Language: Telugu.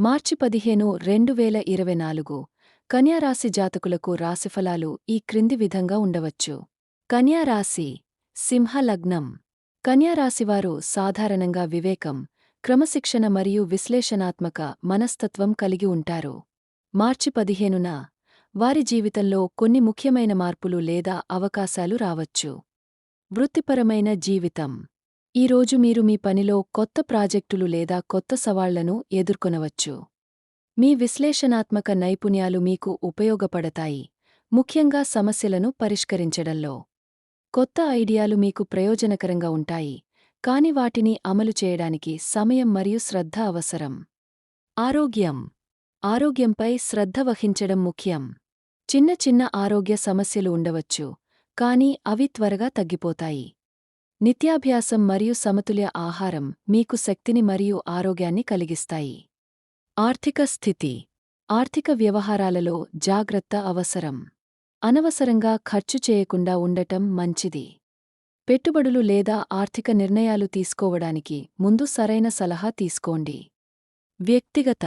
మార్చి 15, 2024 కన్యారాశి జాతకులకు రాశిఫలాలు ఈ క్రింది విధంగా ఉండవచ్చు. కన్యారాశి, సింహ లగ్నం. కన్యారాశివారు సాధారణంగా వివేకం, క్రమశిక్షణ మరియు విశ్లేషణాత్మక మనస్తత్వం కలిగి ఉంటారు. మార్చి 15న వారి జీవితంలో కొన్ని ముఖ్యమైన మార్పులు లేదా అవకాశాలు రావచ్చు. వృత్తిపరమైన జీవితం. ఈరోజు మీరు మీ పనిలో కొత్త ప్రాజెక్టులు లేదా కొత్త సవాళ్లను ఎదుర్కొనవచ్చు. మీ విశ్లేషణాత్మక నైపుణ్యాలు మీకు ఉపయోగపడతాయి, ముఖ్యంగా సమస్యలను పరిష్కరించడంలో. కొత్త ఐడియాలు మీకు ప్రయోజనకరంగా ఉంటాయి, కాని వాటిని అమలు చేయడానికి సమయం మరియు శ్రద్ధ అవసరం. ఆరోగ్యం. ఆరోగ్యంపై శ్రద్ధ వహించడం ముఖ్యం. చిన్న చిన్న ఆరోగ్య సమస్యలు ఉండవచ్చు, కానీ అవి త్వరగా తగ్గిపోతాయి. నిత్యాభ్యాసం మరియు సమతుల్య ఆహారం మీకు శక్తిని మరియు ఆరోగ్యాన్ని కలిగిస్తాయి. ఆర్థిక స్థితి. ఆర్థిక వ్యవహారాలలో జాగ్రత్త అవసరం. అనవసరంగా ఖర్చు చేయకుండా ఉండటం మంచిది. పెట్టుబడులు లేదా ఆర్థిక నిర్ణయాలు తీసుకోవడానికి ముందు సరైన సలహా తీసుకోండి. వ్యక్తిగత